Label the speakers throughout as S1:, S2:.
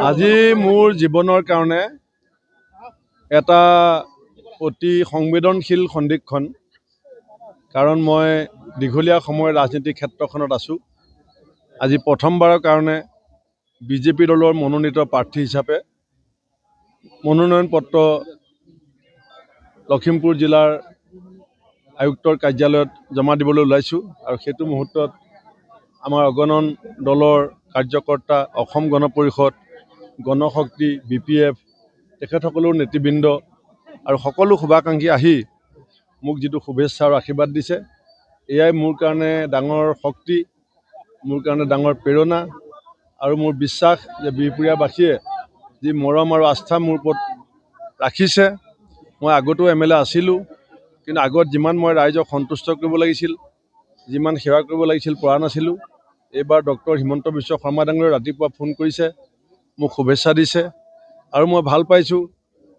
S1: আজি মোৰ জীৱনৰ কাৰণে এটা অতি সংবেদনশীল সন্ধিক্ষণ কাৰণ মই দীঘলীয়া সময় ৰাজনীতিক ক্ষেত্ৰখনত আছোঁ। আজি প্ৰথমবাৰৰ কাৰণে বিজেপি দলৰ মনোনীত প্ৰাৰ্থী হিচাপে মনোনয়ন পত্ৰ লখিমপুৰ জিলাৰ আয়ুক্তৰ কাৰ্যালয়ত জমা দিবলৈ ওলাইছোঁ আৰু সেইটো মুহূৰ্তত আমাৰ অগণন দলৰ কাৰ্যকৰ্তা, অসম গণ পৰিষদ, গণশক্তি, BPF তেখেতসকলৰ নেতৃবৃন্দ আৰু সকলো শুভাকাংক্ষী আহি মোক যিটো শুভেচ্ছা আৰু আশীৰ্বাদ দিছে, এয়াই মোৰ কাৰণে ডাঙৰ শক্তি, মোৰ কাৰণে ডাঙৰ প্ৰেৰণা আৰু মোৰ বিশ্বাস যে বিহপুৰীয়াবাসীয়ে যি মৰম আৰু আস্থা মোৰ ওপৰত ৰাখিছে। মই আগতো MLA আছিলোঁ, কিন্তু আগত যিমান মই ৰাইজক সন্তুষ্ট কৰিব লাগিছিল, যিমান সেৱা কৰিব লাগিছিল পৰা নাছিলোঁ। এইবাৰ ডক্টৰ হিমন্ত বিশ্ব শৰ্মা ডাঙৰীয়াই ৰাতিপুৱা ফোন কৰিছে, মোক শুভেচ্ছা দিছে আৰু মই ভাল পাইছোঁ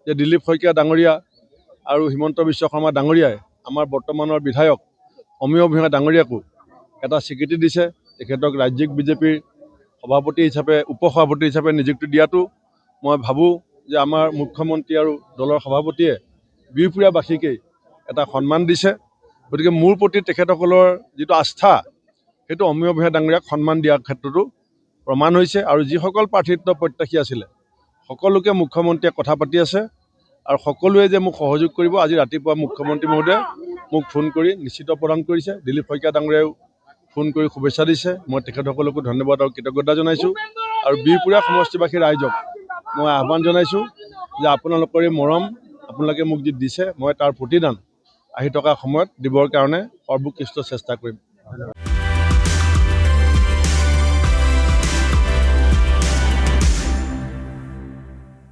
S1: যে দিলীপ শইকীয়া ডাঙৰীয়া আৰু হিমন্ত বিশ্ব শৰ্মা ডাঙৰীয়াই আমাৰ বৰ্তমানৰ বিধায়ক অমিয় ভূঞা ডাঙৰীয়াকো এটা স্বীকৃতি দিছে। তেখেতক ৰাজ্যিক বিজেপিৰ সভাপতি হিচাপে, উপসভাপতি হিচাপে নিযুক্তি দিয়াটো মই ভাবোঁ যে আমাৰ মুখ্যমন্ত্ৰী আৰু দলৰ সভাপতিয়ে বিহপুৰীয়াবাসীকেই এটা সন্মান দিছে। গতিকে মোৰ প্ৰতি তেখেতসকলৰ যিটো আস্থা, সেইটো অমিয় ভূঞা ডাঙৰীয়াক সন্মান দিয়াৰ ক্ষেত্ৰতো প্ৰমাণ হৈছে আৰু যিসকল প্ৰাৰ্থিত্ব প্ৰত্যাশী আছিলে সকলোকে মুখ্যমন্ত্ৰীয়ে কথা পাতি আছে আৰু সকলোৱে যে মোক সহযোগ কৰিব। আজি ৰাতিপুৱা মুখ্যমন্ত্ৰী মহোদয়ে মোক ফোন কৰি নিশ্চিত প্ৰদান কৰিছে, দিলীপ শইকীয়া ডাঙৰীয়াও ফোন কৰি শুভেচ্ছা দিছে। মই তেখেতসকলকো ধন্যবাদ আৰু কৃতজ্ঞতা জনাইছোঁ আৰু বিহপুৰীয়া সমষ্টিবাসী ৰাইজক মই আহ্বান জনাইছোঁ যে আপোনালোকৰে মৰম, আপোনালোকে মোক যি দিছে মই তাৰ প্ৰতিদান আহি থকা সময়ত দিবৰ কাৰণে সৰ্বোৎকৃষ্ট চেষ্টা কৰিম।